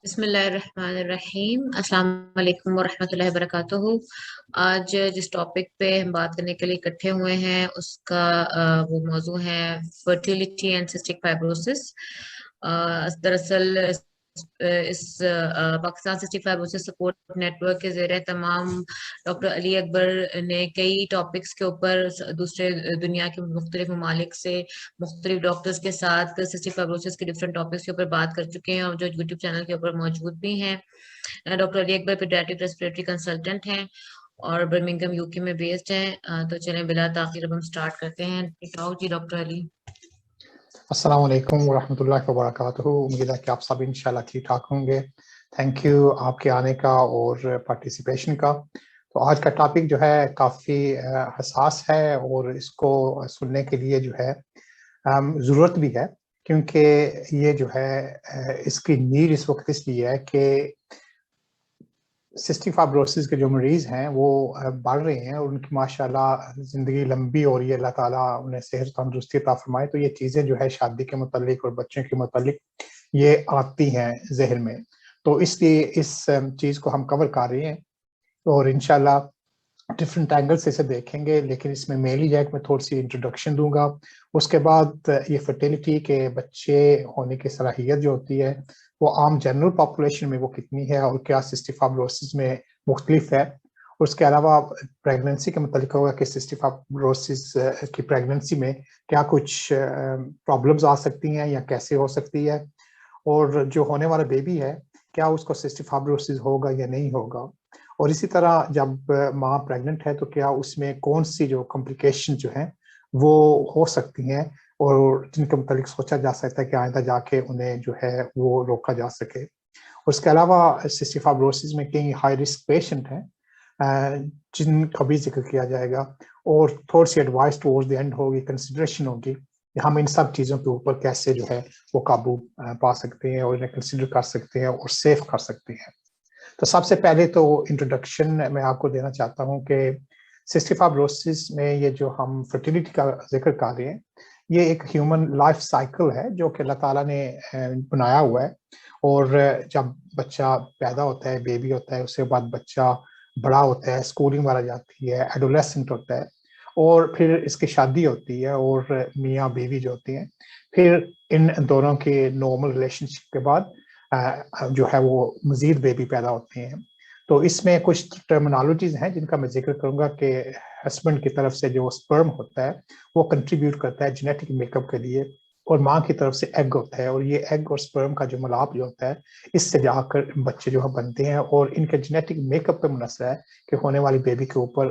بسم اللہ الرحمن الرحیم۔ السلام علیکم ورحمۃ اللہ وبرکاتہ۔ آج جس ٹاپک پہ ہم بات کرنے کے لیے اکٹھے ہوئے ہیں اس کا وہ موضوع ہے فرٹیلیٹی اینڈ سسٹک فائبروسس۔ دراصل اس Pakistan cystic fibrosis support network زیر تمام ڈاکٹر علی اکبر نے کئی ٹاپکس کے اوپر دوسرے دنیا کے مختلف ممالک سے مختلف ڈاکٹرز کے ساتھ سسٹک فائبروسس کے ڈفرینٹ ٹاپکس کے اوپر بات کر چکے ہیں اور جو یوٹیوب چینل کے اوپر موجود بھی ہیں۔ ڈاکٹر علی اکبر پیڈیاٹرک ریسپریٹری کنسلٹنٹ ہیں اور برمنگھم یو کے میں بیسڈ ہیں۔ تو چلیں بلا تاخیر اب ہم سٹارٹ کرتے ہیں۔ جی ڈاکٹر علی۔ السلام علیکم ورحمۃ اللہ وبرکاتہ۔ امید ہے کہ آپ سب انشاءاللہ ٹھیک ٹھاک ہوں گے۔ تھینک یو آپ کے آنے کا اور پارٹیسپیشن کا۔ تو آج کا ٹاپک جو ہے کافی حساس ہے اور اس کو سننے کے لیے جو ہے ضرورت بھی ہے، کیونکہ یہ جو ہے اس کی نیڈ اس وقت اس لیے ہے کہ سسٹک فائبروسس کے جو مریض ہیں وہ بڑھ رہے ہیں اور ان کی ماشاءاللہ زندگی لمبی ہو رہی ہے، اللہ تعالیٰ انہیں صحت تندرستی عطا فرمائے۔ تو یہ چیزیں جو ہے شادی کے متعلق اور بچوں کے متعلق یہ آتی ہیں ذہن میں، تو اس لیے اس چیز کو ہم کور کر رہے ہیں اور انشاءاللہ ڈفرینٹ اینگل سے اسے دیکھیں گے، لیکن اس میں میلی جیک میں تھوڑی سی انٹروڈکشن دوں گا۔ اس کے بعد یہ فرٹیلیٹی کے بچے ہونے کی صلاحیت جو ہوتی ہے وہ عام جنرل پاپولیشن میں وہ کتنی ہے اور کیا سسٹک فائبروسس میں مختلف ہے، اور اس کے علاوہ پریگننسی کے متعلق ہوگا کہ سسٹک فائبروسس کی پریگننسی میں کیا کچھ پرابلمز آ سکتی ہیں یا کیسے ہو سکتی ہے، اور جو ہونے والا بیبی ہے کیا اس کو سسٹک فائبروسس ہوگا یا نہیں ہوگا، اور اسی طرح جب ماں پریگننٹ ہے تو کیا اس میں کون سی جو کمپلیکیشن جو ہیں وہ ہو سکتی ہیں اور جن کے متعلق سوچا جا سکتا ہے کہ آئندہ جا کے انہیں جو ہے وہ روکا جا سکے۔ اس کے علاوہ سسٹک فائبروسس میں کئی ہائی رسک پیشنٹ ہیں جن کا بھی ذکر کیا جائے گا، اور تھوڑی سی ایڈوائس ٹورڈ دی اینڈ ہوگی، کنسیڈریشن ہوگی کہ ہم ان سب چیزوں کے اوپر کیسے جو ہے وہ قابو پا سکتے ہیں اور انہیں کنسیڈر کر سکتے ہیں اور سیف کر سکتے ہیں۔ تو سب سے پہلے تو انٹروڈکشن میں آپ کو دینا چاہتا ہوں کہ سسٹک فائبروسس میں یہ جو ہم فرٹیلیٹی کا ذکر کر رہے ہیں یہ ایک ہیومن لائف سائیکل ہے جو کہ اللہ تعالیٰ نے بنایا ہوا ہے، اور جب بچہ پیدا ہوتا ہے، بیبی ہوتا ہے، اس کے بعد بچہ بڑا ہوتا ہے، اسکولنگ والا جاتی ہے، ایڈولیسنٹ ہوتا ہے، اور پھر اس کی شادی ہوتی ہے اور میاں بیوی جو ہوتی ہیں، پھر ان دونوں کے نارمل ریلیشن شپ کے بعد جو ہے وہ مزید بیبی پیدا ہوتے ہیں۔ تو اس میں کچھ ٹرمینالوجیز ہیں جن کا میں ذکر کروں گا کہ ہسبینڈ کی طرف سے جو سپرم ہوتا ہے وہ کنٹریبیوٹ کرتا ہے جینیٹک میک اپ کے لیے، اور ماں کی طرف سے ایگ ہوتا ہے، اور یہ ایگ اور سپرم کا جو ملاپ جو ہوتا ہے اس سے جا کر بچے جو بنتے ہیں، اور ان کے جینیٹک میک اپ پہ منحصر ہے کہ ہونے والی بیبی کے اوپر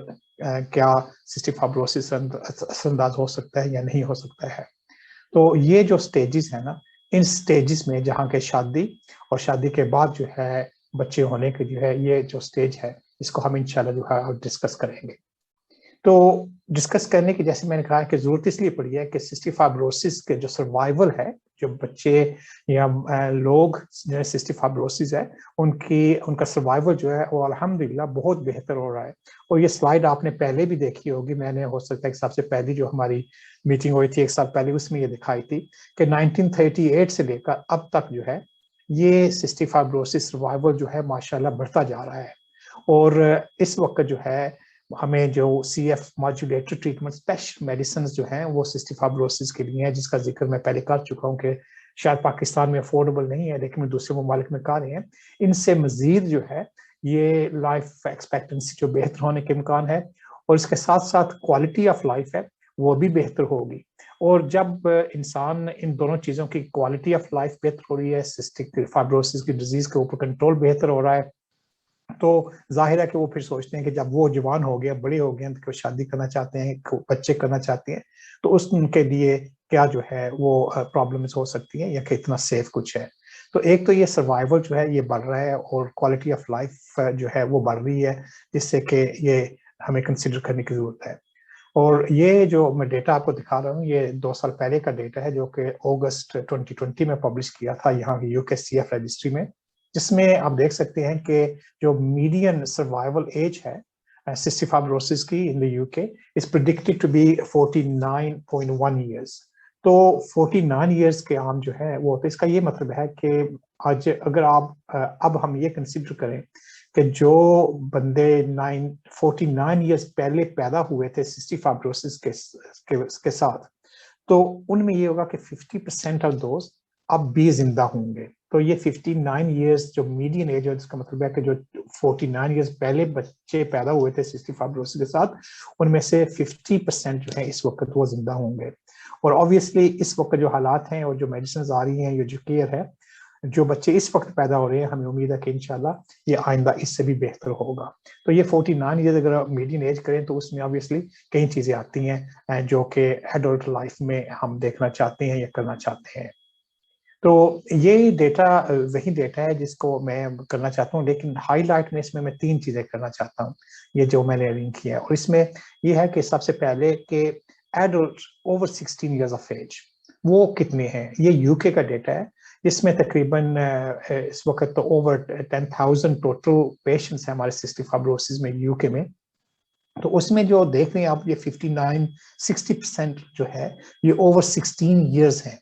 کیا سسٹک فائبروسس اثر انداز ہو سکتا ہے یا نہیں ہو سکتا ہے۔ تو یہ جو سٹیجز ہیں نا، ان سٹیجز میں جہاں کے شادی اور شادی کے بعد جو ہے بچے ہونے کے جو ہے یہ جو سٹیج ہے اس کو ہم انشاءاللہ جو ہے ڈسکس کریں گے۔ تو ڈسکس کرنے کی جیسے میں نے کہا کہ ضرورت اس لیے پڑی ہے کہ سسٹک فائبروسس کے جو سروائیول ہے، جو بچے یا لوگ جو سسٹک فائبروسس ہے ان کا سروائیول جو ہے وہ الحمدللہ بہت بہتر ہو رہا ہے۔ اور یہ سلائیڈ آپ نے پہلے بھی دیکھی ہوگی، میں نے ہو سکتا ہے کہ سب سے پہلی جو ہماری میٹنگ ہوئی تھی 1 سال پہلے اس میں یہ دکھائی تھی کہ 1938 سے لے کر اب تک جو ہے یہ سسٹک فائبروسس سروائیول جو ہے ماشاءاللہ بڑھتا جا رہا ہے، اور اس وقت جو ہے ہمیں جو C F modulator treatment special medicines جو ہیں وہ سسٹک فائبروسس کے لیے ہیں، جس کا ذکر میں پہلے کر چکا ہوں کہ شاید پاکستان میں افورڈیبل نہیں ہے لیکن میں دوسرے ممالک میں کر رہے ہیں۔ ان سے مزید جو ہے یہ لائف ایکسپیکٹنسی جو بہتر ہونے کے امکان ہے، اور اس کے ساتھ ساتھ کوالٹی آف لائف ہے وہ بھی بہتر ہوگی، اور جب انسان ان دونوں چیزوں کی کوالٹی آف لائف بہتر ہو رہی ہے، سسٹک فائبروسس کی ڈیزیز کے اوپر کنٹرول بہتر ہو رہا ہے، تو ظاہر ہے کہ وہ پھر سوچتے ہیں کہ جب وہ جوان ہو گیا، بڑے ہو گئے ہیں، تو شادی کرنا چاہتے ہیں، بچے کرنا چاہتے ہیں، تو اس ان کے لیے کیا جو ہے وہ پرابلمز ہو سکتی ہیں یا کہ اتنا سیف کچھ ہے۔ تو ایک تو یہ سروائیول جو ہے یہ بڑھ رہا ہے اور کوالٹی آف لائف جو ہے وہ بڑھ رہی ہے، جس سے کہ یہ ہمیں کنسیڈر کرنے کی ضرورت ہے۔ اور یہ جو میں ڈیٹا آپ کو دکھا رہا ہوں یہ 2 سال پہلے کا ڈیٹا ہے جو کہ اگست 2020 میں پبلش کیا تھا یہاں کی یو کے سی ایف رجسٹری میں، جس میں آپ دیکھ سکتے ہیں کہ جو میڈین سروائیول ایج ہے سسٹک فائبروسس کی ان دی یو کے از پریڈکٹڈ ٹو بی 49.1 ایئرس، तो 49 ईयर्स के आम जो है वो, तो इसका ये मतलब है कि आज अगर आप अब हम ये कंसिडर करें कि जो बंदे 49 ईयर्स पहले पैदा हुए थे सिस्टिक फाइब्रोसिस के साथ, तो उनमें ये होगा कि 50% ऑफ दोस्त अब भी जिंदा होंगे। तो ये 59 ईयर्स जो मीडियन एज है, इसका मतलब है कि जो 49 ईयर्स पहले बच्चे पैदा हुए थे सिस्टिक फाइब्रोसिस के साथ, उनमें से 50% जो है इस वक्त वो जिंदा होंगे। और ऑब्वियसली इस वक्त जो हालात हैं और जो मेडिसिन आ रही हैं, ये जो केयर है, जो बच्चे इस वक्त पैदा हो रहे हैं, हमें उम्मीद है कि इंशाल्लाह ये आइंदा इससे भी बेहतर होगा। तो ये 49 ईयर्स अगर मीडियन एज करें तो उसमें ऑब्वियसली कई चीजें आती हैं जो कि एडल्ट लाइफ में हम देखना चाहते हैं या करना चाहते हैं। तो ये डेटा वही डेटा है जिसको मैं करना चाहता हूँ, लेकिन हाईलाइट में इसमें मैं 3 चीजें करना चाहता हूँ, ये जो मैंने लिंक किया है। और इसमें ये है कि सबसे पहले कि adult over 16 years of age वो कितने हैं। ये यूके का डेटा है, इसमें तकरीबन इस वक्त तो ओवर 10,000 टोटल पेशेंट्स हैं हमारे सिस्टिक फाइब्रोसिस में यूके में। तो उसमें जो देख रहे हैं आप, ये 59-60% जो है ये ओवर 16 ईयर्स हैं।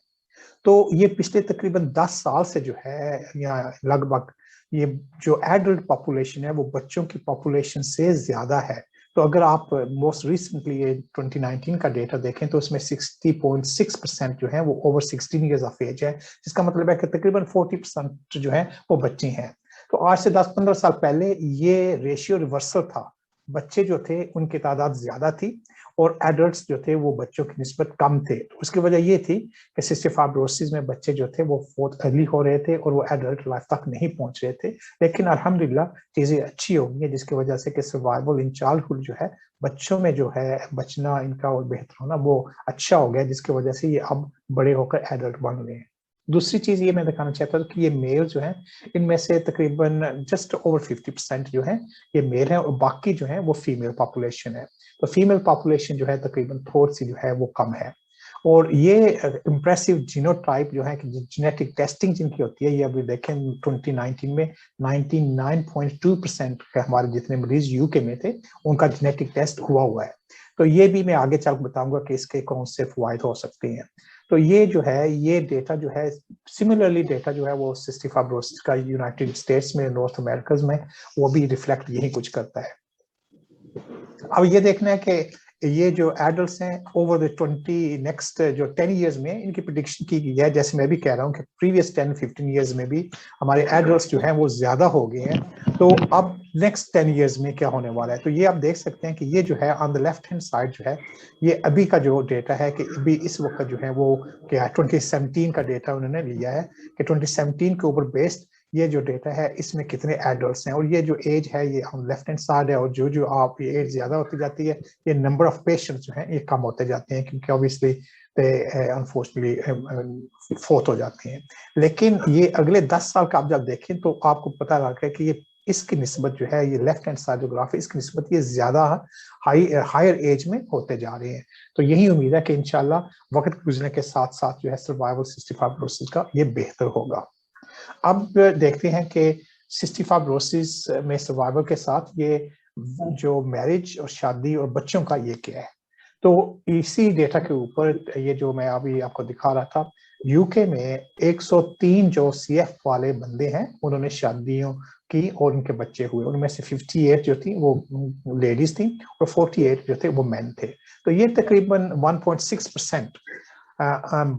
तो ये पिछले तकरीबन 10 साल से जो है, या लगभग ये जो एडल्ट पॉपुलेशन है वो बच्चों की पॉपुलेशन से ज्यादा है। तो अगर आप मोस्ट रिसेंटली ये 2019 का डेटा देखें तो उसमें 60.6% जो है वो ओवर 16 ईयर्स ऑफ एज है, जिसका मतलब है कि तकरीबन 40% जो है वो बच्चे हैं। तो आज से 10-15 साल पहले ये रेशियो रिवर्सल था, बच्चे जो थे उनकी तादाद ज्यादा थी और एडल्ट्स जो थे वो बच्चों की निस्बत कम थे। तो उसकी वजह ये थी कि सिस्टिक फाइब्रोसिस में बच्चे जो थे वो बहुत अर्ली हो रहे थे और वो एडल्ट लाइफ तक नहीं पहुंच रहे थे। लेकिन अल्हम्दुलिल्लाह चीजें अच्छी हो गई है, जिसकी वजह से कि सर्वाइवल इन चाइल्डहुड जो है, बच्चों में जो है बचना इनका और बेहतर होना वो अच्छा हो गया, जिसकी वजह से ये अब बड़े होकर एडल्ट बन रहे हैं। दूसरी चीज ये मैं दिखाना चाहता हूँ कि ये मेल जो है, इनमें से तकरीबन जस्ट ओवर 50% जो है ये मेल है और बाकी जो है वो फीमेल पॉपुलेशन है। तो फीमेल पॉपुलेशन जो है तकरीबन थोड़ी सी जो है वो कम है। और ये इम्प्रेसिव जीनोटाइप जो है कि जेनेटिक टेस्टिंग जिनकी होती है, ये अभी देखें 2019 में 99.2% के हमारे जितने मरीज यूके में थे उनका जेनेटिक टेस्ट हुआ है। तो ये भी मैं आगे चल बताऊंगा कि इसके कौन से फायदे हो सकते हैं। तो ये जो है, ये डेटा जो है, सिमिलरली डेटा जो है वो सिस्टिक फाइब्रोसिस का यूनाइटेड स्टेट्स में, नॉर्थ अमेरिका में, वो भी रिफ्लेक्ट यही कुछ करता है। अब ये देखना है कि ये जो एडल्ट्स हैं ओवर द 20 नेक्स्ट जो 10 इयर्स में इनकी प्रिडिक्शन की गई है। जैसे मैं भी कह रहा हूँ कि प्रीवियस 10-15 इयर्स में भी हमारे एडल्ट्स जो हैं वो ज्यादा हो गए हैं। तो अब नेक्स्ट 10 इयर्स में क्या होने वाला है, तो ये आप देख सकते हैं कि ये जो है on the left hand side जो है, ये अभी का जो डेटा है कि अभी इस वक्त जो है वो क्या 2017 का डेटा उन्होंने लिया है कि 2017 के ऊपर बेस्ड ये जो डेटा है इसमें कितने एडल्ट्स हैं। और ये जो एज है ये ऑन लेफ्ट हैंड साइड है, और जो आप ये एज ज्यादा होती जाती है, ये नंबर ऑफ पेशेंट्स जो हैं ये कम होते जाते हैं, क्योंकि ऑब्वियसली अनफॉर्चुनेटली फोर्थ हो जाती हैं। लेकिन ये अगले 10 साल का आप जब देखें तो आपको पता लगा कि ये इसकी निस्बत जो है, ये लेफ्ट हैंड साइड जो ग्राफ है इसकी निस्बत ये ज्यादा हायर एज में होते जा रहे हैं। तो यही उम्मीद है कि इंशाल्लाह वक्त गुजरने के साथ साथ जो है सर्वाइवल सिस्टिक फाइब्रोसिस का ये बेहतर होगा। अब देखते हैं कि सिस्टिक फाइब्रोसिस में सर्वाइवल के साथ ये जो मैरिज और शादी और बच्चों का ये क्या है। तो इसी डेटा के ऊपर ये जो मैं अभी आपको दिखा रहा था, यूके में 103 जो सीएफ वाले बंदे हैं उन्होंने शादियों की और उनके बच्चे हुए। उनमें से 58 जो थी वो लेडीज थी और 48 जो थे वो मैन थे। तो ये तकरीबन 1.6%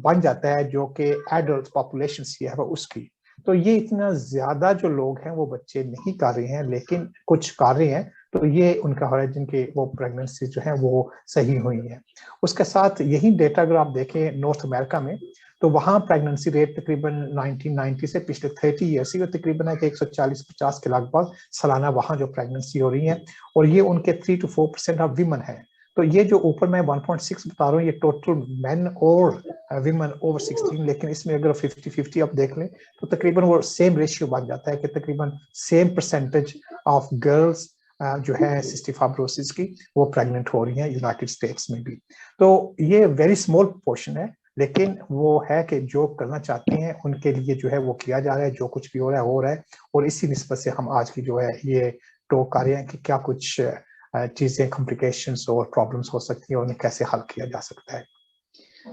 बन जाता है जो कि एडल्ट पॉपुलेशन सीएफ है उसकी। तो ये इतना ज्यादा जो लोग हैं वो बच्चे नहीं कर रहे हैं, लेकिन कुछ कर रहे हैं। तो ये उनका हो रहा है जिनके वो प्रेगनेंसी जो है वो सही हुई है। उसके साथ यही डेटा अगर आप देखें नॉर्थ अमेरिका में, तो वहाँ प्रेगनेंसी रेट तकरीबन 1990 से पिछले 30 ईयर से तकरीबन है कि 140-50 के लगभग सालाना वहाँ जो प्रेगनेंसी हो रही है, और ये उनके 3 to 4% ऑफ विमन है। तो ये जो ऊपर मैं 1.6 बता रहा हूँ ये टोटल मेन और विमेन ओवर 16, लेकिन इसमें अगर 50-50 आप देख लें तो तकरीबन वो सेम रेशियो बन जाता है कि तकरीबन सेम परसेंटेज ऑफ गर्ल्स जो है सिस्टिक फाइब्रोसिस की वो प्रेग्नेंट हो रही हैं यूनाइटेड स्टेट्स में भी। तो ये वेरी स्मॉल पोर्शन है, लेकिन वो है कि जो करना चाहते हैं उनके लिए जो है वो किया जा रहा है। जो कुछ भी हो रहा है और इसी निस्बत से हम आज की जो है ये टॉक कर रहे हैं कि क्या कुछ चीजें कॉम्प्लिकेशंस और प्रॉब्लम्स हो सकती है और उन्हें कैसे हल किया जा सकता है।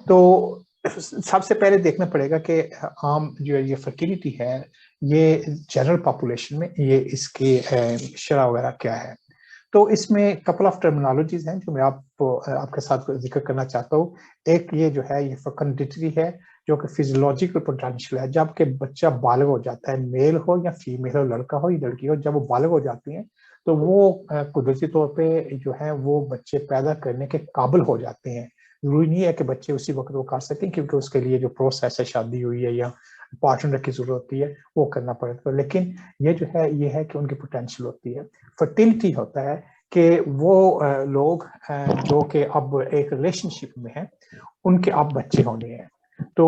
तो سب سے پہلے دیکھنا پڑے گا کہ عام جو یہ فرٹیلیٹی ہے یہ جنرل پاپولیشن میں یہ اس کی شرح وغیرہ کیا ہے. تو اس میں کپل آف ٹرمینالوجیز ہیں جو میں آپ کے ساتھ ذکر کرنا چاہتا ہوں. ایک یہ جو ہے یہ فیکنڈیٹری ہے جو کہ فیزیولوجیکل پوٹینشیل ہے. جب کہ بچہ بالغ ہو جاتا ہے, میل ہو یا فیمیل ہو, لڑکا ہو یا لڑکی ہو, جب وہ بالغ ہو جاتی ہیں تو وہ قدرتی طور پہ جو ہے وہ بچے پیدا کرنے کے قابل ہو جاتے ہیں. ضروری نہیں ہے کہ بچے اسی وقت وہ کر سکیں کیونکہ اس کے لیے جو پروسیس ہے, شادی ہوئی ہے یا پارٹنر کی ضرورت ہوتی ہے وہ کرنا پڑے گا. لیکن یہ جو ہے یہ ہے کہ ان کی پوٹینشیل ہوتی ہے. فرٹیلٹی ہوتا ہے کہ وہ لوگ جو کہ اب ایک ریلیشن شپ میں ہیں ان کے اب بچے ہونے ہیں تو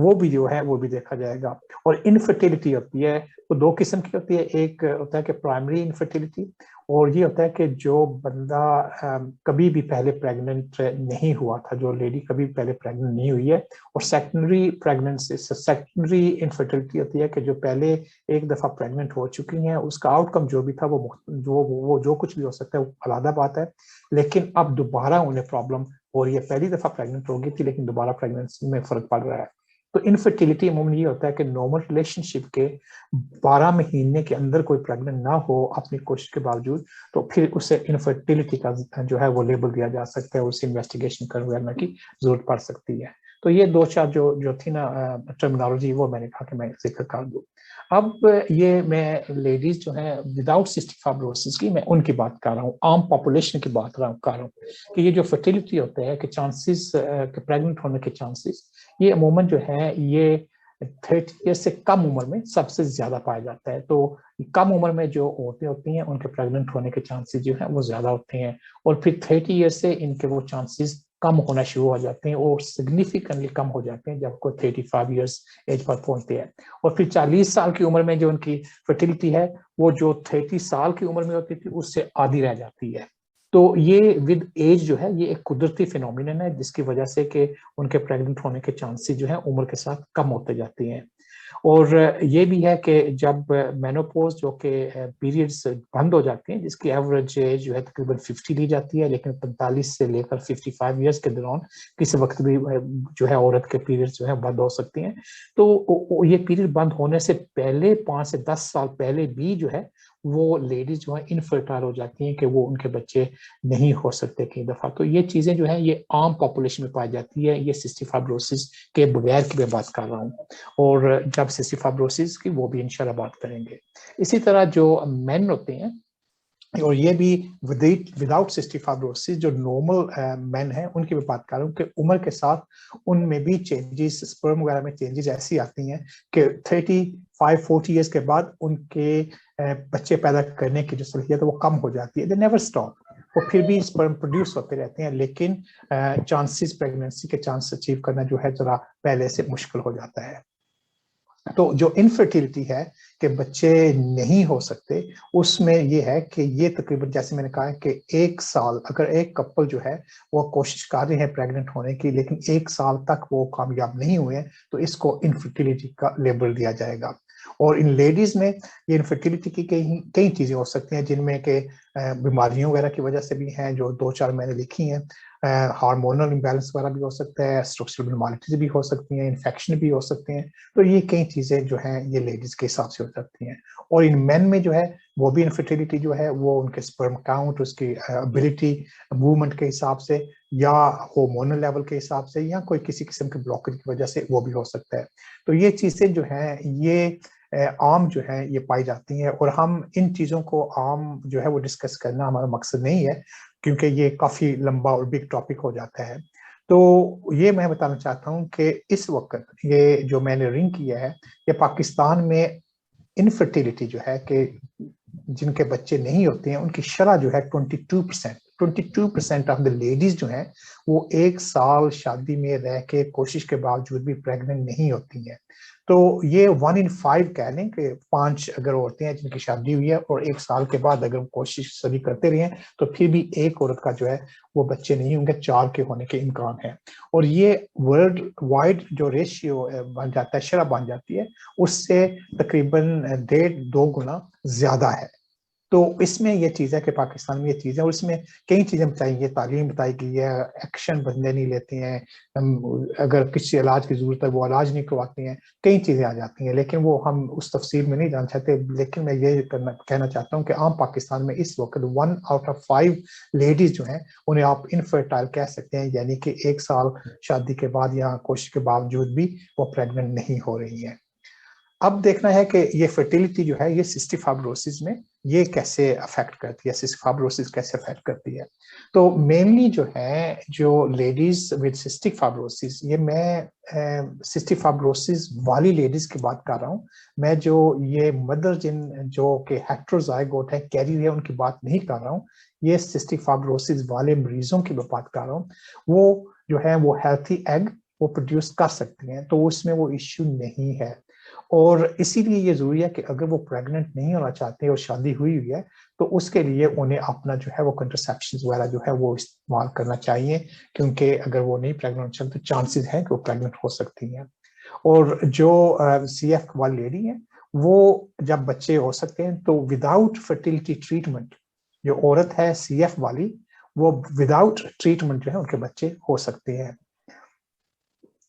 وہ بھی جو ہے وہ بھی دیکھا جائے گا. اور انفرٹیلٹی ہوتی ہے وہ دو قسم کی ہوتی ہے. ایک ہوتا ہے کہ پرائمری انفرٹیلٹی, اور یہ ہوتا ہے کہ جو بندہ کبھی بھی پہلے پریگننٹ نہیں ہوا تھا, جو لیڈی کبھی پہلے پریگننٹ نہیں ہوئی ہے. اور سیکنڈری پریگننسی, سیکنڈری انفرٹیلٹی ہوتی ہے کہ جو پہلے ایک دفعہ پریگننٹ ہو چکی ہیں, اس کا آؤٹ کم جو بھی تھا وہ جو کچھ بھی ہو سکتا ہے وہ علیحدہ بات ہے, لیکن اب دوبارہ انہیں پرابلم ہو رہی ہے. پہلی دفعہ پریگننٹ ہو گئی تھی لیکن دوبارہ پریگننسی میں فرق پڑ رہا ہے. تو انفرٹیلٹی عموماً یہ ہوتا ہے کہ نارمل ریلیشن شپ کے 12 مہینے کے اندر کوئی پریگننٹ نہ ہو اپنی کوشش کے باوجود, تو پھر اسے انفرٹیلٹی کا جو ہے وہ لیبل دیا جا سکتا ہے, اسے انویسٹیگیشن کرنے کی ضرورت پڑ سکتی ہے. تو یہ دو چار جو تھی نا ٹرمینالوجی وہ میں نے کہا کہ میں ذکر کر دوں. اب یہ میں لیڈیز جو ہیں وداؤٹ سسٹک فائبروسس کی میں ان کی بات کر رہا ہوں, عام پاپولیشن کی بات کر رہا ہوں کہ یہ جو فرٹیلٹی ہوتا ہے کہ چانسز کہ پریگننٹ ہونے کے چانسز یہ عموماً جو ہے یہ 30 ایئر سے کم عمر میں سب سے زیادہ پایا جاتا ہے. تو کم عمر میں جو عورتیں ہوتی ہیں ان کے پریگننٹ ہونے کے چانسز جو ہیں وہ زیادہ ہوتے ہیں, اور پھر 30 ایئر سے ان کے وہ چانسز کم ہونا شروع ہو جاتے ہیں اور سگنیفیکنٹلی کم ہو جاتے ہیں جب کوئی 35 ایئرس ایج پر پہنچتے ہیں. اور پھر 40 سال کی عمر میں جو ان کی فرٹیلٹی ہے وہ جو 30 سال کی عمر میں ہوتی تھی اس سے آدھی رہ جاتی ہے. تو یہ ود ایج جو ہے یہ ایک قدرتی فینومینن ہے جس کی وجہ سے کہ ان کے پریگننٹ ہونے کے چانسز جو ہیں عمر کے ساتھ کم ہوتے جاتے ہیں. اور یہ بھی ہے کہ جب مینوپوز جو کہ پیریڈز بند ہو جاتے ہیں جس کی ایوریج ایج جو ہے تقریباً 50 لی جاتی ہے, لیکن 45 سے لے کر 55 ایئرس کے دوران کسی وقت بھی جو ہے عورت کے پیریڈز جو ہے بند ہو سکتی ہیں. تو یہ پیریڈ بند ہونے سے پہلے 5 سے 10 سال پہلے بھی جو ہے وہ لیڈیز جو ہے انفرٹائل ہو جاتی ہیں کہ وہ ان کے بچے نہیں ہو سکتے کئی دفعہ. تو یہ چیزیں جو ہیں یہ عام پاپولیشن میں پائی جاتی ہے. یہ سسٹک فائبروسس کے بغیر کی میں بات کر رہا ہوں, اور جب سسٹک فائبروسس کی وہ بھی انشاءاللہ بات کریں گے. اسی طرح جو مین ہوتے ہیں اور یہ بھی وداؤٹ سسٹک فائبروسس جو نارمل مین ہیں ان کی میں بات کر رہا ہوں کہ عمر کے ساتھ ان میں بھی چینجز, سپرم وغیرہ میں چینجز ایسی آتی ہیں کہ 35-40 ایئرس کے بعد ان کے بچے پیدا کرنے کی جو صلاحیت ہے وہ کم ہو جاتی ہے. دے نیور اسٹاپ, وہ پھر بھی سپرم پروڈیوس ہوتے رہتے ہیں, لیکن چانسز پریگننسی کے چانس اچیو کرنا جو ہے ذرا پہلے سے مشکل ہو جاتا ہے. تو جو انفرٹیلٹی ہے کہ بچے نہیں ہو سکتے اس میں یہ ہے کہ یہ تقریباً جیسے میں نے کہا کہ 1 سال اگر ایک کپل جو ہے وہ کوشش کر رہے ہیں پریگننٹ ہونے کی لیکن 1 سال تک وہ کامیاب نہیں ہوئے ہیں تو اس کو انفرٹیلٹی کا لیبل دیا جائے گا. اور ان لیڈیز میں یہ انفرٹیلٹی کی کئی چیزیں ہو سکتی ہیں جن میں کہ بیماریوں وغیرہ کی وجہ سے بھی ہیں جو 2-4 میں نے لکھی ہیں, ہارمونل امبیلنس وغیرہ بھی ہو سکتا ہے, اسٹرکچرل ابنارملٹیز بھی ہو سکتی ہیں, انفیکشن بھی ہو سکتے ہیں. تو یہ کئی چیزیں جو ہیں یہ لیڈیز کے حساب سے ہو سکتی ہیں. اور ان مین میں جو ہے وہ بھی انفرٹیلٹی جو ہے وہ ان کے سپرم کاؤنٹ, اس کی ابیلٹی موومنٹ کے حساب سے یا ہارمونل لیول کے حساب سے یا کوئی کسی قسم کے بلاکیج کی وجہ سے وہ بھی ہو سکتا ہے. تو یہ چیزیں جو ہیں یہ عام جو ہے یہ پائی جاتی ہیں, اور ہم ان چیزوں کو عام جو ہے وہ ڈسکس کرنا ہمارا مقصد نہیں ہے کیونکہ یہ کافی لمبا اور بگ ٹاپک ہو جاتا ہے. تو یہ میں بتانا چاہتا ہوں کہ اس وقت یہ جو میں نے رنگ کیا ہے یہ پاکستان میں انفرٹیلٹی جو ہے کہ جن کے بچے نہیں ہوتے ہیں ان کی شرح جو ہے 22% آف دا لیڈیز جو ہیں وہ 1 سال شادی میں رہ کے کوشش کے باوجود بھی پریگننٹ نہیں ہوتی ہیں. تو یہ 1 in 5 کہہ لیں کہ 5 اگر عورتیں ہیں جن کی شادی ہوئی ہے اور 1 سال کے بعد اگر کوشش سبھی کرتے رہے ہیں تو پھر بھی ایک عورت کا جو ہے وہ بچے نہیں ہوں گے, 4 کے ہونے کے امکان ہے. اور یہ ورلڈ وائڈ جو ریشیو بن جاتا ہے, شرح بن جاتی ہے, اس سے تقریباً 1.5-2 گنا زیادہ ہے. تو اس میں یہ چیز ہے کہ پاکستان میں یہ چیز ہے، اور اس میں کئی چیزیں بتائی گئی، تعلیم بتائی گئی ہے، ایکشن بندے نہیں لیتے ہیں، اگر کسی علاج کی ضرورت ہے وہ علاج نہیں کرواتے ہیں، کئی چیزیں آ جاتی ہیں، لیکن وہ ہم اس تفصیل میں نہیں جان چاہتے۔ لیکن میں یہ کہنا چاہتا ہوں کہ عام پاکستان میں اس وقت 1 out of 5 لیڈیز جو ہیں انہیں آپ انفرٹائل کہہ سکتے ہیں، یعنی کہ 1 سال شادی کے بعد یا کوشش کے باوجود بھی وہ پریگننٹ نہیں ہو رہی ہیں۔ اب دیکھنا ہے کہ یہ فرٹیلیٹی جو ہے یہ سسٹک فائبروسس میں یہ کیسے افیکٹ کرتی ہے، سسٹک فائبروسس کیسے افیکٹ کرتی ہے۔ تو مینلی جو ہے جو لیڈیز ود سسٹک فائبروسس، یہ میں سسٹک فائبروسس والی لیڈیز کی بات کر رہا ہوں، میں جو یہ مدر جن جو کہ ہیٹروزائگوٹ ہے، کیریئر ہے، ان کی بات نہیں کر رہا ہوں، یہ سسٹک فائبروسس والے مریضوں کی بات کر رہا ہوں۔ وہ جو ہے وہ ہیلتھی ایگ وہ پروڈیوس کر سکتے ہیں، تو اس میں وہ ایشو نہیں ہے، اور اسی لیے یہ ضروری ہے کہ اگر وہ پریگننٹ نہیں ہونا چاہتے اور شادی ہوئی ہوئی ہے تو اس کے لیے انہیں اپنا جو ہے وہ کنٹرسیپشن وغیرہ جو ہے وہ استعمال کرنا چاہیے، کیونکہ اگر وہ نہیں پریگننٹ چلتے تو چانسز ہیں کہ وہ پریگننٹ ہو سکتی ہیں۔ اور جو سی ایف والی لیڈی ہیں وہ جب بچے ہو سکتے ہیں تو وداؤٹ فرٹیلیٹی ٹریٹمنٹ، جو عورت ہے سی ایف والی وہ وداؤٹ ٹریٹمنٹ جو ہے ان کے بچے ہو سکتے ہیں،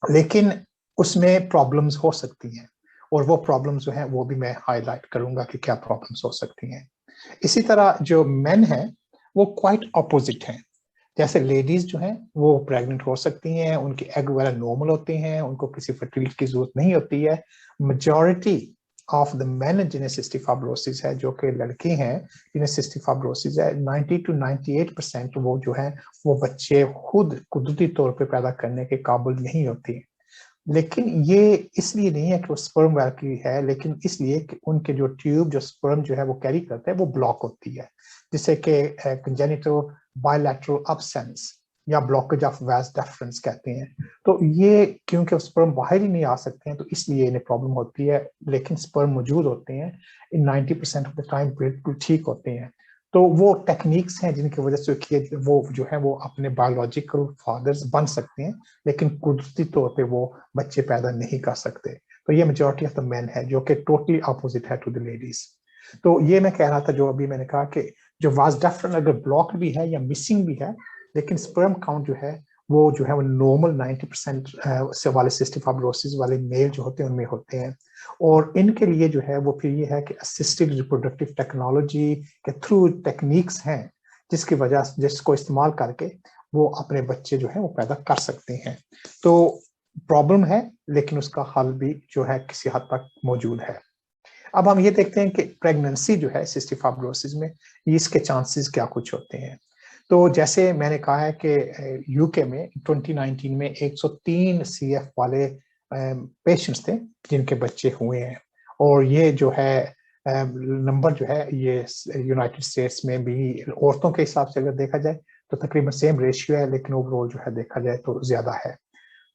لیکن اس میں پرابلمز ہو سکتی ہیں، اور وہ پرابلمز جو ہیں وہ بھی میں ہائی لائٹ کروں گا کہ کیا پرابلمز ہو سکتی ہیں۔ اسی طرح جو مین ہیں وہ کوائٹ اپوزٹ ہیں، جیسے لیڈیز جو ہیں وہ پریگننٹ ہو سکتی ہیں، ان کے ایگ وغیرہ نارمل ہوتے ہیں، ان کو کسی فرٹیلیٹی کی ضرورت نہیں ہوتی ہے۔ میجورٹی آف دا مین جنہیں سسٹک فائبروسس ہے، جو کہ لڑکے ہیں جنہیں سسٹک فائبروسس ہے، 90 to 98% وہ جو ہیں وہ بچے خود قدرتی طور پہ پیدا کرنے کے قابل نہیں ہوتی، لیکن یہ اس لیے نہیں ہے کہ وہ سپرم ویل کی ہے، لیکن اس لیے کہ ان کے جو ٹیوب جو سپرم جو ہے وہ کیری کرتے ہیں وہ بلاک ہوتی ہے، جسے کہ کنجینیٹل بائیلیٹرل ابسینس یا بلاکیج آف واز ڈیفرنس کہتے ہیں۔ تو یہ کیونکہ سپرم باہر ہی نہیں آ سکتے ہیں تو اس لیے انہیں پرابلم ہوتی ہے، لیکن سپرم موجود ہوتے ہیں 90% آف دا ٹائم بالکل ٹھیک ہوتے ہیں۔ تو وہ ٹیکنیکس ہیں جن کی وجہ سے وہ جو ہے وہ اپنے بایولوجیکل فادرز بن سکتے ہیں، لیکن قدرتی طور پہ وہ بچے پیدا نہیں کر سکتے۔ تو یہ میجورٹی آف دا مین ہے جو کہ ٹوٹلی اپوزٹ ہے ٹو دا لیڈیز۔ تو یہ میں کہہ رہا تھا، جو ابھی میں نے کہا کہ جو واز ڈیفرنٹ اگر بلاک بھی ہے یا مسنگ بھی ہے، لیکن سپرم کاؤنٹ جو ہے وہ نارمل 90% سے والے سسٹک فائبروسس والے میل جو ہوتے ہیں ان میں ہوتے ہیں، اور ان کے لیے جو ہے وہ پھر یہ ہے کہ اسسٹڈ ریپروڈکٹیو ٹیکنالوجی کے تھرو ٹیکنیکس ہیں جس کو استعمال کر کے وہ اپنے بچے جو ہیں وہ پیدا کر سکتے ہیں۔ تو پرابلم ہے لیکن اس کا حل بھی جو ہے کسی حد تک موجود ہے۔ اب ہم یہ دیکھتے ہیں کہ پریگننسی جو ہے سسٹک فائبروسس میں اس کے چانسز کیا کچھ ہوتے ہیں۔ تو جیسے میں نے کہا ہے کہ یو کے میں 2019 میں 103 سی ایف والے پیشنٹس تھے جن کے بچے ہوئے ہیں، اور یہ جو ہے نمبر جو ہے یہ یونائٹڈ اسٹیٹس میں بھی عورتوں کے حساب سے اگر دیکھا جائے تو تقریباً سیم ریشیو ہے، لیکن اوور آل جو ہے دیکھا جائے تو زیادہ ہے۔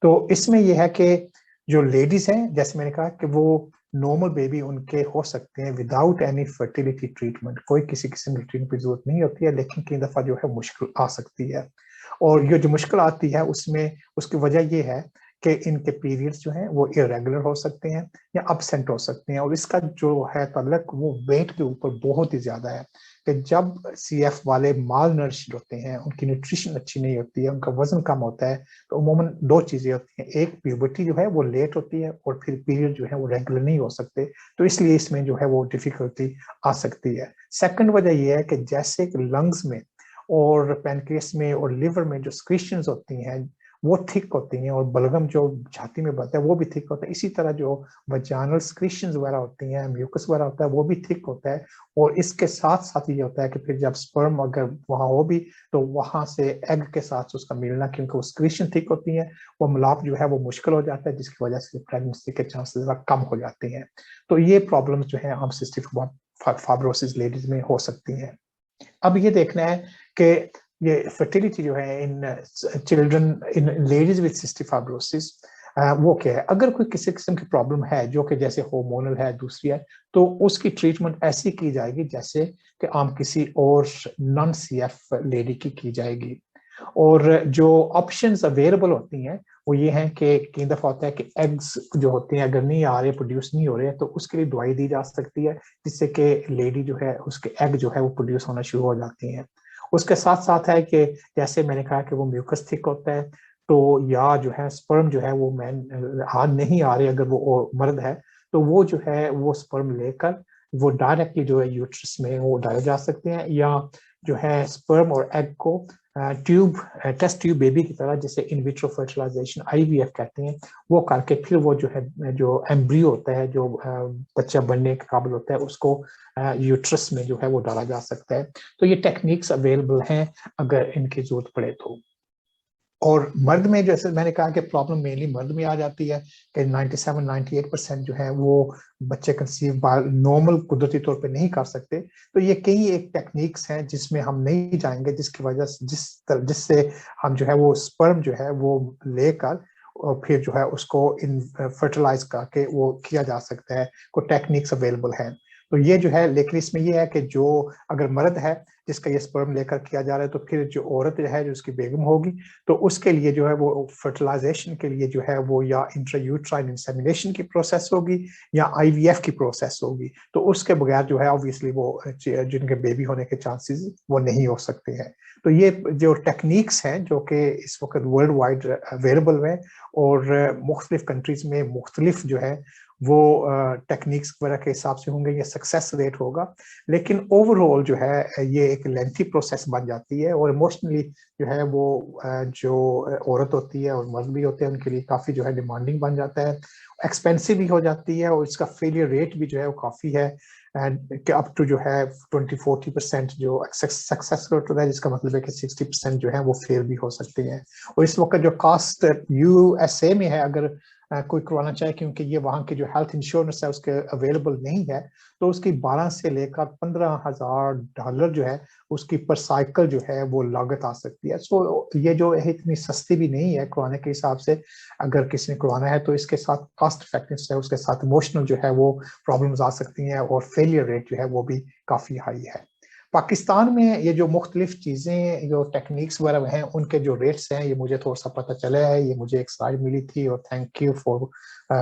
تو اس میں یہ ہے کہ جو لیڈیز ہیں جیسے میں نے کہا کہ وہ نارمل بیبی ان کے ہو سکتے ہیں وداؤٹ اینی فرٹیلیٹی ٹریٹمنٹ، کوئی کسی قسم کی ٹریٹمنٹ کی ضرورت نہیں ہوتی ہے، لیکن کئی دفعہ جو ہے مشکل آ سکتی ہے، اور یہ جو مشکل آتی ہے اس میں اس کی وجہ یہ ہے کہ ان کے پیریڈز جو ہیں وہ irregular ہو سکتے ہیں یا ابسینٹ ہو سکتے ہیں، اور اس کا جو ہے تعلق وہ ویٹ کے اوپر بہت ہی زیادہ ہے کہ جب سی ایف والے مال نرشڈ ہوتے ہیں، ان کی نیوٹریشن اچھی نہیں ہوتی ہے، ان کا وزن کم ہوتا ہے، تو عموماً 2 چیزیں ہوتی ہیں، ایک پیوبرٹی جو ہے وہ لیٹ ہوتی ہے، اور پھر پیریڈ جو ہے وہ ریگولر نہیں ہو سکتے، تو اس لیے اس میں جو ہے وہ ڈیفیکلٹی آ سکتی ہے۔ سیکنڈ وجہ یہ ہے کہ جیسے کہ لنگز میں اور پینکریاس میں اور لیور میں جو سکریشنز ہوتی ہیں وہ تھک ہوتی ہیں، اور بلغم جو چھاتی میں بڑھتا ہے وہ بھی تھک ہوتا ہے، اسی طرح جو وجانل سکریشنز وغیرہ ہوتی ہیں، میوکس وغیرہ ہوتا ہے وہ بھی تھک ہوتا ہے، اور اس کے ساتھ ساتھ یہ ہوتا ہے کہ پھر جب سپرم اگر وہاں ہو بھی تو وہاں سے ایگ کے ساتھ اس کا ملنا، کیونکہ وہ سکریشن تھک ہوتی ہے، وہ ملاپ جو ہے وہ مشکل ہو جاتا ہے، جس کی وجہ سے پریگننسی کے چانسز کم ہو جاتے ہیں۔ تو یہ پرابلمز جو ہیں عام سسٹک فائبروسس لیڈیز میں ہو سکتی ہیں۔ اب یہ دیکھنا ہے کہ یہ فرٹیلیٹی جو ہے in children in ladies with cystic fibrosis وہ کیا ہے۔ اگر کوئی کسی قسم کی پرابلم ہے جو کہ جیسے ہارمونل ہے، دوسری ہے، تو اس کی ٹریٹمنٹ ایسی کی جائے گی جیسے کہ عام کسی اور نان سی ایف لیڈی کی جائے گی۔ और जो ऑप्शंस अवेलेबल होती हैं वो ये हैं कि कई दफ़ा होता है कि एग्स जो होते हैं अगर नहीं आ रहे, प्रोड्यूस नहीं हो रहे हैं, तो उसके लिए दवाई दी जा सकती है जिससे कि लेडी जो है उसके एग जो है वो प्रोड्यूस होना शुरू हो जाती हैं। उसके साथ साथ है कि जैसे मैंने कहा कि वो म्यूकस थिक होता है, तो या जो है स्पर्म जो है वो मैन हाथ नहीं आ रहे अगर वो मर्द है, तो वो जो है वो स्पर्म लेकर वो डायरेक्टली जो है यूट्रस में वो डाले जा सकते हैं, या जो है स्पर्म और एग को ट्यूब टेस्ट ट्यूब बेबी की तरह, जिसे इन विट्रो फर्टिलाइजेशन आईवीएफ कहते हैं, वो करके फिर वो जो है जो एम्ब्रियो होता है जो बच्चा बनने के काबिल होता है उसको यूट्रस में जो है वो डाला जा सकता है। तो ये टेक्निक्स अवेलेबल हैं अगर इनकी जरूरत पड़े तो। और मर्द में जैसे मैंने कहा कि प्रॉब्लम मेनली मर्द में आ जाती है कि 97-98% जो है वो बच्चे कंसीव नॉर्मल कुदरती तौर पे नहीं कर सकते। तो ये कई एक टेक्निक्स हैं जिसमें हम नहीं जाएंगे, जिसकी वजह से जिससे हम जो है वो स्पर्म जो है वो लेकर और फिर जो है उसको इन फर्टिलाइज करके वो किया जा सकता है। कोई टेक्निक्स अवेलेबल हैं। तो ये जो है, लेकिन इसमें ये है कि जो अगर मर्द है जिसका ये स्पर्म लेकर किया जा रहा है, तो फिर जो औरत है जो उसकी बेगम होगी, तो उसके लिए जो है वो फर्टिलाइजेशन के लिए जो है वो या इंट्रायूट्राइन इंसेमिनेशन की प्रोसेस होगी या आईवीएफ की प्रोसेस होगी। तो उसके बगैर जो है ऑब्वियसली वो जिनके बेबी होने के चांसेस वो नहीं हो सकते हैं। तो ये जो टेक्निक्स हैं जो कि इस वक्त वर्ल्ड वाइड अवेलेबल हैं और मुख्तलिफ कंट्रीज में मुख्तलिफ जो है वो टेक्निक्स वगैरह के हिसाब से होंगे, ये सक्सेस रेट होगा। लेकिन ओवरऑल जो है ये एक लेंथी प्रोसेस बन जाती है और इमोशनली जो है वो जो औरत होती है और मर्द भी होते हैं उनके लिए काफ़ी जो है डिमांडिंग बन जाता है, एक्सपेंसिव भी हो जाती है और इसका फेलियर रेट भी जो है वो काफ़ी है, एंड अप टू जो है 20-40% जो सक्सेस रेट होता है, जिसका मतलब है कि 60% जो है वो फेल भी हो सकते हैं। और इस वक्त जो कास्ट यूएसए में है, अगर कोई करवाना चाहे, क्योंकि ये वहाँ की जो हेल्थ इंश्योरेंस है उसके अवेलेबल नहीं है, तो उसकी 12 से लेकर $15,000 जो है उसकी पर साइकिल जो है वो लागत आ सकती है। सो ये जो है इतनी सस्ती भी नहीं है करवाने के हिसाब से। अगर किसी ने करवाना है तो इसके साथ कॉस्ट इफेक्टिव है, उसके साथ इमोशनल जो है वो प्रॉब्लम्स आ सकती हैं और फेलियर रेट जो है वो भी काफ़ी हाई है। पाकिस्तान में ये जो मुख्तलिफ चीज़ें जो टेक्निक्स वगैरह हैं उनके जो रेट्स हैं ये मुझे थोड़ा सा पता चला है, ये मुझे एक स्लाइड मिली थी और thank you for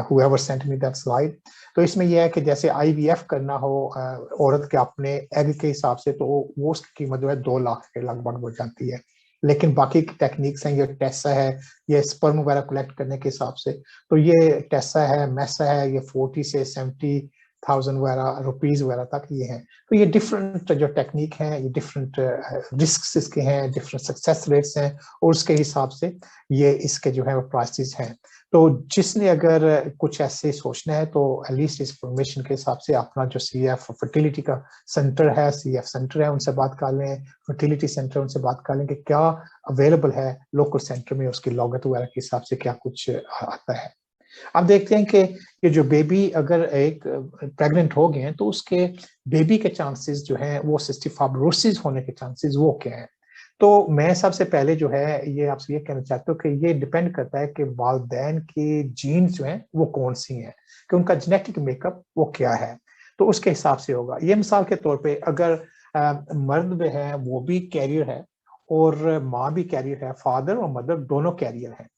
whoever sent me that slide। तो इसमें यह है कि जैसे आईवीएफ करना हो औरत के अपने एग के हिसाब से, तो वो उसकी कीमत जो है 2 लाख के लगभग हो जाती है। लेकिन बाकी की टेक्निक्स हैं, ये टेस्सा है, ये स्पर्म वगैरह कलेक्ट करने के हिसाब से, तो ये टेस्सा है, मैसा है, ये 40 से 70,000 वगैरह रुपीज वगैरह तक ये हैं। तो ये डिफरेंट जो टेक्निक हैं, ये डिफरेंट रिस्क इसके हैं, डिफरेंट सक्सेस रेट्स हैं और उसके हिसाब से ये इसके जो है वो प्राइसेस हैं। तो जिसने अगर कुछ ऐसे सोचना है तो एटलीस्ट इस इंफॉर्मेशन के हिसाब से अपना जो सीएफ फर्टिलिटी का सेंटर है, सीएफ सेंटर है, उनसे बात कर लें, फर्टिलिटी सेंटर उनसे बात कर लें कि क्या अवेलेबल है लोकल सेंटर में, उसकी लागत वगैरह के हिसाब से क्या कुछ आता है। अब देखते हैं कि ये जो बेबी अगर एक प्रेग्नेंट हो गए हैं तो उसके बेबी के चांसेस जो हैं वो सिस्टिक फाइब्रोसिस होने के चांसेस वो क्या है। तो मैं सबसे पहले जो है ये आपसे ये कहना चाहता हूँ कि ये डिपेंड करता है कि वालिदैन के जीन्स जो हैं वो कौन सी हैं, कि उनका जेनेटिक मेकअप वो क्या है, तो उसके हिसाब से होगा। ये मिसाल के तौर पे अगर मर्द में है वो भी कैरियर है और माँ भी कैरियर है, फादर और मदर दोनों कैरियर हैं,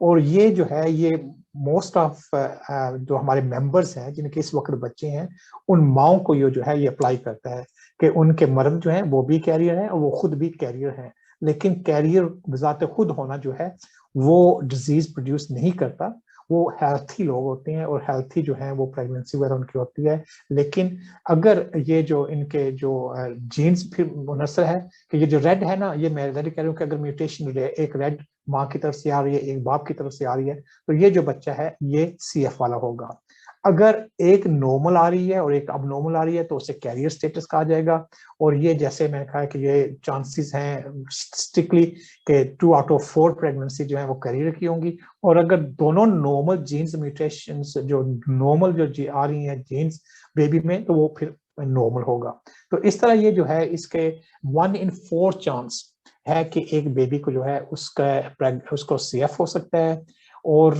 और ये जो है ये मोस्ट ऑफ जो हमारे मेंबर्स हैं जिनके इस वक्त बच्चे हैं उन माओं को ये जो है ये अप्लाई करता है कि उनके मर्द जो हैं वो भी कैरियर हैं और वो खुद भी कैरियर हैं। लेकिन कैरियर बजाते खुद होना जो है वो डिजीज प्रोड्यूस नहीं करता, वो हेल्थी लोग होते हैं और हेल्थी जो है वो प्रेगनेंसी वगैरह उनकी होती है। लेकिन अगर ये जो इनके जो जीन्स फिर मुनसर है कि ये जो रेड है ना, ये मैं कह रहा हूँ कि अगर म्यूटेशन एक रेड माँ की तरफ से आ रही है, एक बाप की तरफ से आ रही है, तो ये जो बच्चा है ये सीएफ वाला होगा। अगर एक नॉर्मल आ रही है और एक अबनॉर्मल आ रही है तो उसे कैरियर स्टेटस कहा जाएगा। और ये जैसे मैंने कहा कि ये चांसेस हैं स्ट्रिक्टली कि 2 आउट ऑफ 4 प्रेगनेंसी जो है वो कैरियर की होंगी। और अगर दोनों नॉर्मल जीन्स म्यूटेशंस जो नॉर्मल जो आ रही हैं जीन्स बेबी में, तो वो फिर नॉर्मल होगा। तो इस तरह ये जो है इसके 1 in 4 चांस है कि एक बेबी को जो है उसको सीएफ हो सकता है, और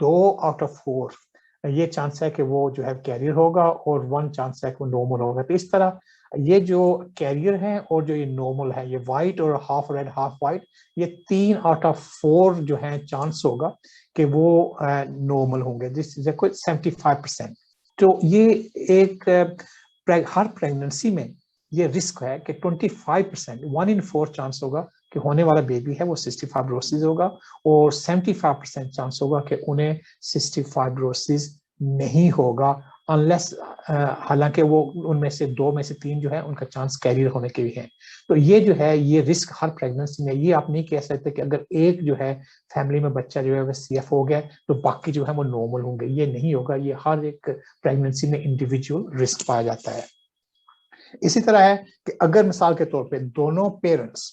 2 आउट ऑफ 4 ये चांस है कि वो जो है कैरियर होगा और 1 चांस है कि वो नॉर्मल होगा। तो इस तरह یہ جو کیریئر ہیں اور جو یہ نارمل ہے، یہ وائٹ اور ہاف ریڈ ہاف وائٹ، یہ 3 آؤٹ آف 4 جو ہیں چانس ہوگا کہ وہ نارمل ہوں گے، جس سے کوئی 75%. تو یہ ایک ہر پریگننسی میں یہ رسک ہے کہ 25%، 1 in 4 چانس ہوگا کہ ہونے والا بیبی ہے وہ سسٹک فائبروسس ہوگا، اور 75% چانس ہوگا کہ انہیں سسٹک فائبروسس نہیں ہوگا، انلیس حالانکہ وہ ان میں سے 2 میں سے 3 جو ہے ان کا چانس کیریئر ہونے کے بھی ہے. تو یہ جو ہے یہ رسک ہر پریگننسی میں، یہ آپ نہیں کہہ سکتے کہ اگر ایک جو ہے فیملی میں بچہ جو ہے وہ سی ایف ہو گیا تو باقی جو ہے وہ نارمل ہوں گے، یہ نہیں ہوگا. یہ ہر ایک پریگننسی میں انڈیویجول رسک پایا جاتا ہے. اسی طرح ہے کہ اگر مثال کے طور پہ دونوں پیرنٹس،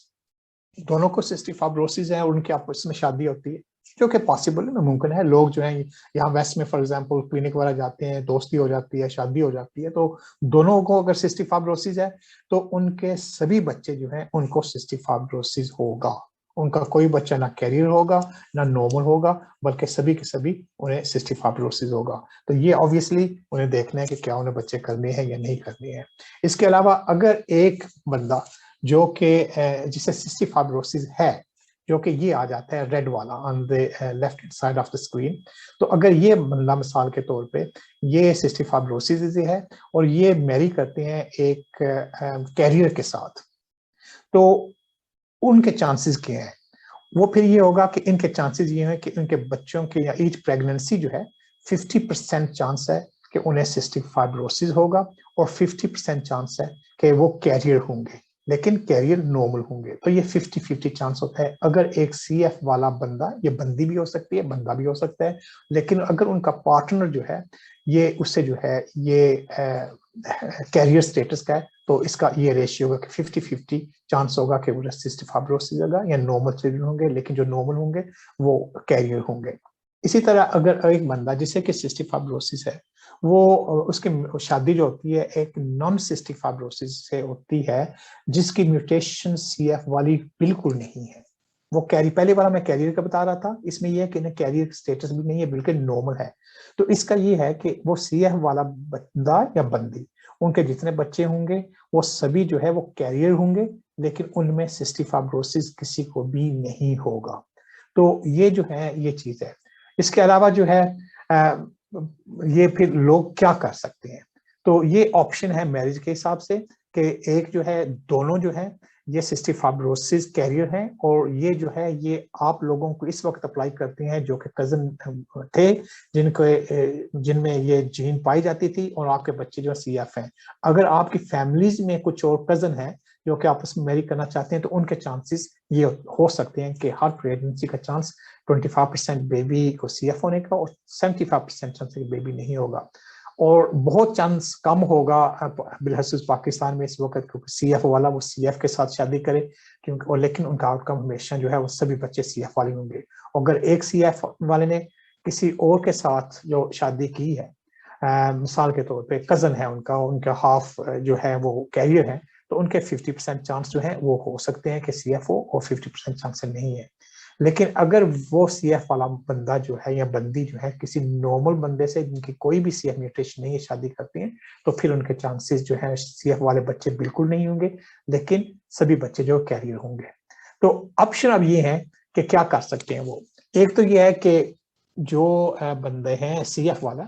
دونوں کو سسٹک فائبروسس ہے اور ان کی آپس میں شادی ہوتی ہے، جو کہ پاسبل ہے، ممکن ہے. لوگ جو ہیں یہاں ویسٹ میں فار ایگزامپل کلینک وغیرہ جاتے ہیں، دوستی ہو جاتی ہے، شادی ہو جاتی ہے، تو دونوں کو اگر سسٹک فائبروسس ہے تو ان کے سبھی بچے جو ہیں ان کو سسٹک فائبروسس ہوگا. ان کا کوئی بچہ نہ کیریئر ہوگا نہ نارمل ہوگا، بلکہ سبھی کے سبھی انہیں سسٹک فائبروسس ہوگا. تو یہ آبویسلی انہیں دیکھنا ہے کہ کیا انہیں بچے کرنے ہیں یا نہیں کرنے ہیں. اس کے علاوہ اگر ایک بندہ جو کہ جسے سسٹک فائبروسس ہے، جو کہ یہ آ جاتا ہے ریڈ والا on the left hand side of the screen, تو اگر یہ بندہ مثال کے طور پہ یہ سسٹک فائبروسس ہے اور یہ میری کرتے ہیں ایک کیریئر کے ساتھ، تو ان کے چانسز کیا ہیں؟ وہ پھر یہ ہوگا کہ ان کے چانسز یہ ہیں کہ ان کے بچوں کے یا ایچ پریگننسی جو ہے 50% چانس ہے کہ انہیں سسٹک فائبروسس ہوگا، اور 50% چانس ہے کہ وہ کیریئر ہوں گے، لیکن کیریئر نارمل ہوں گے. تو یہ 50-50 چانس ہوتا ہے. اگر ایک سی ایف والا بندہ، یہ بندی بھی ہو سکتی ہے بندہ بھی ہو سکتا ہے، لیکن اگر ان کا پارٹنر جو ہے یہ اس سے جو ہے یہ کیریئر سٹیٹس کا ہے، تو اس کا یہ ریشیو ہوگا کہ 50-50 چانس ہوگا کہ وہ سسٹک فائبروسس ہوگا یا نارمل چلڈرن ہوں گے، لیکن جو نارمل ہوں گے وہ کیریئر ہوں گے. اسی طرح اگر ایک بندہ جسے کہ سسٹک فائبروسس ہے، وہ اس کی شادی جو ہوتی ہے ایک نان سسٹک فائبروسس سے ہوتی ہے جس کی میوٹیشن سی ایف والی بالکل نہیں ہے. وہ پہلے والا میں کیریئر کا بتا رہا تھا، اس میں یہ ہے کہ انہیں کیریئر سٹیٹس بھی نہیں ہے، بالکل نارمل ہے. تو اس کا یہ ہے کہ وہ سی ایف والا بندہ یا بندی، ان کے جتنے بچے ہوں گے وہ سبھی جو ہے وہ کیریئر ہوں گے، لیکن ان میں سسٹک فائبروسس کسی کو بھی نہیں ہوگا. تو یہ جو ہے یہ چیز ہے. اس کے علاوہ جو ہے یہ پھر لوگ کیا کر سکتے ہیں؟ تو یہ آپشن ہے میرج کے حساب سے کہ ایک جو ہے دونوں جو ہے یہ سسٹک فائبروسس کیریئر ہیں، اور یہ جو ہے یہ آپ لوگوں کو اس وقت اپلائی کرتے ہیں جو کہ کزن تھے جن میں یہ جین پائی جاتی تھی، اور آپ کے بچے جو سی ایف ہیں. اگر آپ کی فیملیز میں کچھ اور کزن ہیں جو کہ آپس میں میری کرنا چاہتے ہیں، تو ان کے چانسز یہ ہو سکتے ہیں کہ ہر پریگننسی کا چانس 25% بیبی کو سی ایف ہونے کا اور 75% چانس بیبی نہیں ہوگا. اور بہت چانس کم ہوگا بالخصوص پاکستان میں اس وقت سی ایف والا وہ سی ایف کے ساتھ شادی کرے، کیونکہ لیکن ان کا آؤٹ کم ہمیشہ جو ہے وہ سبھی بچے سی ایف والے ہوں گے. اگر ایک سی ایف والے نے کسی اور کے ساتھ جو شادی کی ہے، مثال کے طور پہ کزن ہے ان کا ہاف جو ہے وہ کیریئر ہے، تو ان کے 50% چانس جو ہے وہ ہو سکتے ہیں کہ سی ایف ہو، اور 50% چانس نہیں ہے. لیکن اگر وہ سی ایف والا بندہ جو ہے یا بندی جو ہے کسی نارمل بندے سے جن کی کوئی بھی سی ایف میوٹیشن نہیں ہے شادی کرتی ہیں، تو پھر ان کے چانسز جو ہے سی ایف والے بچے بالکل نہیں ہوں گے، لیکن سبھی بچے جو کیریئر ہوں گے. تو آپشن اب یہ ہے کہ کیا کر سکتے ہیں وہ. ایک تو یہ ہے کہ جو بندے ہیں سی ایف والا